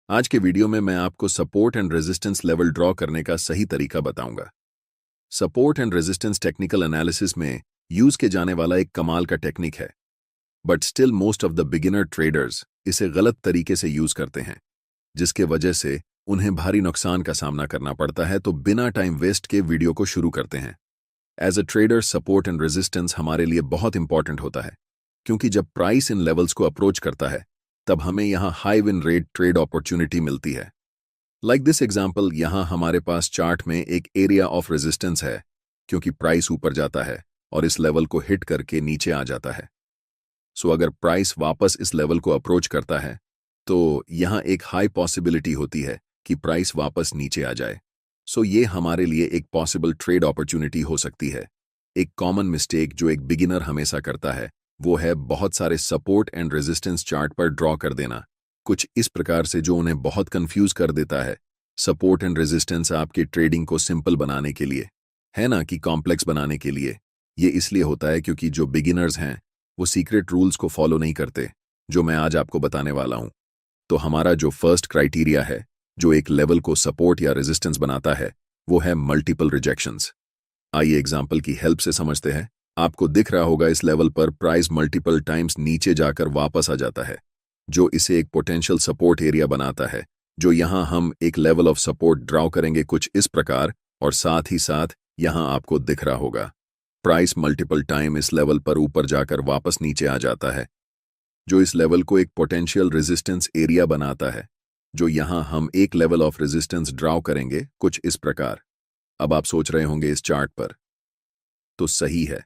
आज के वीडियो में मैं आपको support and resistance level draw करने का सही तरीका बताऊंगा। Support and resistance technical analysis में यूज किए जाने वाला एक कमाल का टेक्निक है, but still most of the beginner traders इसे गलत तरीके से यूज करते हैं, जिसके वजह से उन्हें भारी नुकसान का सामना करना पड़ता है। तो बिना टाइम वेस्ट के वीडियो को शुरू करते हैं। As a trader, support and resistance हमारे लिए बहुत इंपॉर्टेंट होता है, क्योंकि जब प्राइस इन लेवल्स को अप्रोच करता है तब हमें यहां high win rate trade opportunity मिलती है। लाइक दिस एग्जांपल, यहां हमारे पास चार्ट में एक एरिया ऑफ रेजिस्टेंस है, क्योंकि प्राइस ऊपर जाता है और इस लेवल को हिट करके नीचे आ जाता है। सो अगर प्राइस वापस इस लेवल को अप्रोच करता है तो यहां एक हाई पॉसिबिलिटी होती है कि प्राइस वापस नीचे आ जाए। सो ये हमारे लिए एक पॉसिबल ट्रेड अपॉर्चुनिटी हो सकती है। एक कॉमन मिस्टेक जो एक बिगिनर हमेशा करता है वो है बहुत सारे सपोर्ट एंड रेजिस्टेंस चार्ट पर ड्रॉ कर देना, कुछ इस प्रकार से जो उन्हें बहुत कंफ्यूज कर देता है। सपोर्ट एंड रेजिस्टेंस आपकी ट्रेडिंग को सिंपल बनाने के लिए है, ना कि कॉम्प्लेक्स बनाने के लिए। ये इसलिए होता है क्योंकि जो बिगिनर्स हैं वो सीक्रेट रूल्स को फॉलो नहीं करते, जो मैं आज आपको बताने वाला हूं। तो हमारा जो फर्स्ट क्राइटेरिया है जो एक लेवल को सपोर्ट या रेजिस्टेंस बनाता है वो है मल्टीपल रिजेक्शंस। आइए एग्जाम्पल की हेल्प से समझते हैं। आपको दिख रहा होगा इस लेवल पर प्राइस मल्टीपल टाइम्स नीचे जाकर वापस आ जाता है, जो इसे एक पोटेंशियल सपोर्ट एरिया बनाता है। जो यहां हम एक लेवल ऑफ सपोर्ट ड्रॉ करेंगे कुछ इस प्रकार, और साथ ही साथ यहां आपको दिख रहा होगा प्राइस मल्टीपल टाइम इस लेवल पर ऊपर जाकर वापस नीचे आ जाता है, जो इस लेवल को एक पोटेंशियल रेजिस्टेंस एरिया बनाता है। जो यहां हम एक लेवल ऑफ रेजिस्टेंस ड्रॉ करेंगे कुछ इस प्रकार। अब आप सोच रहे होंगे इस चार्ट पर तो सही है,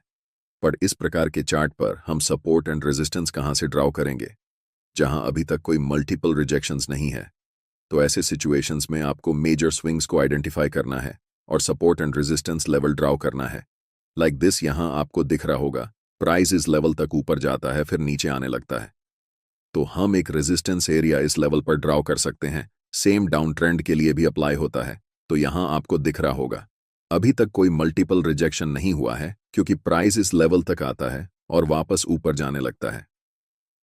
पर इस प्रकार के चार्ट पर हम सपोर्ट एंड रेजिस्टेंस कहां से ड्रॉ करेंगे जहां अभी तक कोई मल्टीपल रिजेक्शंस नहीं है। तो ऐसे सिचुएशंस में आपको मेजर स्विंग्स को आइडेंटिफाई करना है और support and resistance level draw करना है। लाइक दिस, यहां आपको दिख रहा होगा प्राइस इस लेवल तक ऊपर जाता है फिर नीचे आने लगता है, तो हम एक रेजिस्टेंस एरिया इस लेवल पर ड्रॉ कर सकते हैं। सेम डाउन ट्रेंड के लिए भी अप्लाई होता है। तो यहां आपको दिख रहा होगा अभी तक कोई मल्टीपल रिजेक्शन नहीं हुआ है, क्योंकि प्राइस इस लेवल तक आता है और वापस ऊपर जाने लगता है।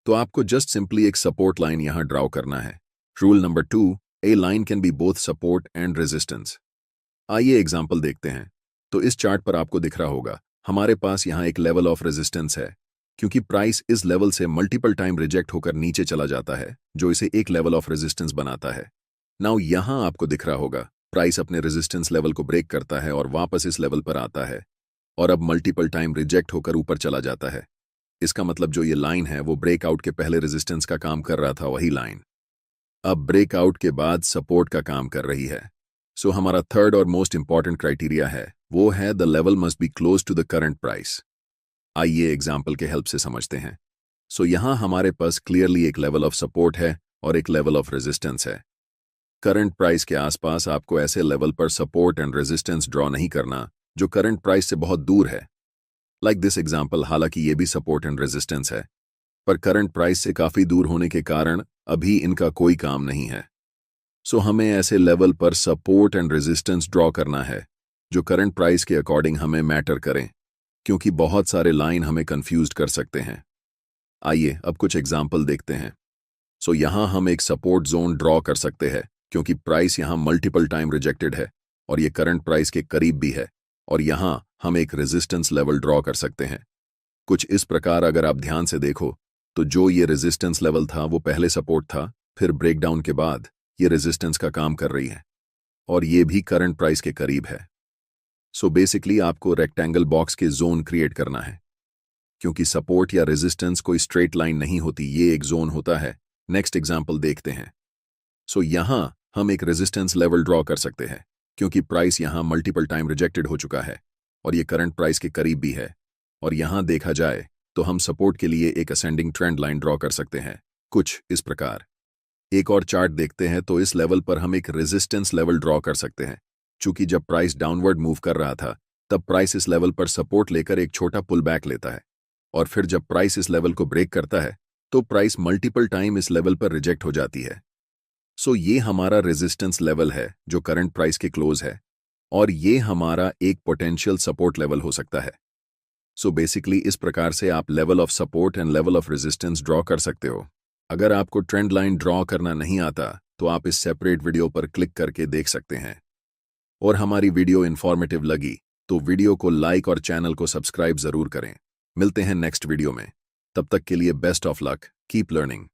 तो आपको जस्ट सिंपली एक सपोर्ट लाइन यहां ड्रॉ करना है। Rule number 2, A line can be both support and resistance. आइए एग्जांपल देखते हैं। तो इस चार्ट पर आपको दिख रहा होगा हमारे पास यहां एक लेवल ऑफ रेजिस्टेंस है, क्योंकि प्राइस इस लेवल से मल्टीपल टाइम रिजेक्ट होकर नीचे चला जाता है, जो इसे एक लेवल ऑफ रेजिस्टेंस बनाता है। नाउ यहां आपको दिख रहा होगा प्राइस अपने रेजिस्टेंस लेवल को ब्रेक करता है और वापस इस लेवल पर आता है, और अब मल्टीपल टाइम रिजेक्ट होकर ऊपर चला जाता है। इसका मतलब जो ये लाइन है वो ब्रेकआउट के पहले रेजिस्टेंस का काम कर रहा था, वही लाइन अब ब्रेकआउट के बाद सपोर्ट का काम कर रही है। सो हमारा थर्ड और मोस्ट इंपॉर्टेंट क्राइटेरिया है वो है the level must be close to the current price. आइए एग्जाम्पल के हेल्प से समझते हैं। सो यहां हमारे पास क्लियरली एक लेवल ऑफ सपोर्ट है और एक लेवल ऑफ रेजिस्टेंस है। करंट प्राइस के आसपास आपको ऐसे लेवल पर सपोर्ट एंड रेजिस्टेंस ड्रॉ नहीं करना जो करंट प्राइस से बहुत दूर है। लाइक दिस एग्जांपल, हालांकि ये भी सपोर्ट एंड रेजिस्टेंस है, पर करंट प्राइस से काफी दूर होने के कारण अभी इनका कोई काम नहीं है। सो हमें ऐसे लेवल पर सपोर्ट एंड रेजिस्टेंस ड्रॉ करना है जो करंट प्राइस के अकॉर्डिंग हमें मैटर करें, क्योंकि बहुत सारे लाइन हमें कंफ्यूज कर सकते हैं। आइए अब कुछ एग्जाम्पल देखते हैं। सो यहां हम एक सपोर्ट जोन ड्रॉ कर सकते हैं, क्योंकि प्राइस यहां मल्टीपल टाइम रिजेक्टेड है और ये करंट प्राइस के करीब भी है, और यहां हम एक रेजिस्टेंस लेवल ड्रॉ कर सकते हैं कुछ इस प्रकार। अगर आप ध्यान से देखो तो जो ये रेजिस्टेंस लेवल था वो पहले सपोर्ट था, फिर ब्रेकडाउन के बाद ये रेजिस्टेंस का काम कर रही है, और ये भी करंट प्राइस के करीब है। सो बेसिकली आपको रेक्टेंगल बॉक्स के जोन क्रिएट करना है, क्योंकि सपोर्ट या रेजिस्टेंस कोई स्ट्रेट लाइन नहीं होती, ये एक जोन होता है। नेक्स्ट एग्जाम्पल देखते हैं। सो यहां हम एक रेजिस्टेंस लेवल ड्रॉ कर सकते हैं, क्योंकि प्राइस यहां मल्टीपल टाइम रिजेक्टेड हो चुका है और ये करंट प्राइस के करीब भी है। और यहां देखा जाए तो हम सपोर्ट के लिए एक असेंडिंग ट्रेंड लाइन ड्रॉ कर सकते हैं कुछ इस प्रकार। एक और चार्ट देखते हैं। तो इस लेवल पर हम एक रेजिस्टेंस लेवल ड्रॉ कर सकते हैं, क्योंकि जब प्राइस डाउनवर्ड मूव कर रहा था तब प्राइस इस लेवल पर सपोर्ट लेकर एक छोटा पुल बैक लेता है, और फिर जब प्राइस इस लेवल को ब्रेक करता है तो प्राइस मल्टीपल टाइम इस लेवल पर रिजेक्ट हो जाती है। सो ये हमारा रेजिस्टेंस लेवल है जो करंट प्राइस के क्लोज है, और ये हमारा एक पोटेंशियल सपोर्ट लेवल हो सकता है। सो बेसिकली इस प्रकार से आप level of support and level of resistance draw कर सकते हो। अगर आपको ट्रेंड लाइन ड्रॉ करना नहीं आता तो आप इस सेपरेट वीडियो पर क्लिक करके देख सकते हैं। और हमारी वीडियो इन्फॉर्मेटिव लगी तो वीडियो को लाइक और चैनल को सब्सक्राइब जरूर करें। मिलते हैं नेक्स्ट वीडियो में। तब तक के लिए best of luck, keep learning.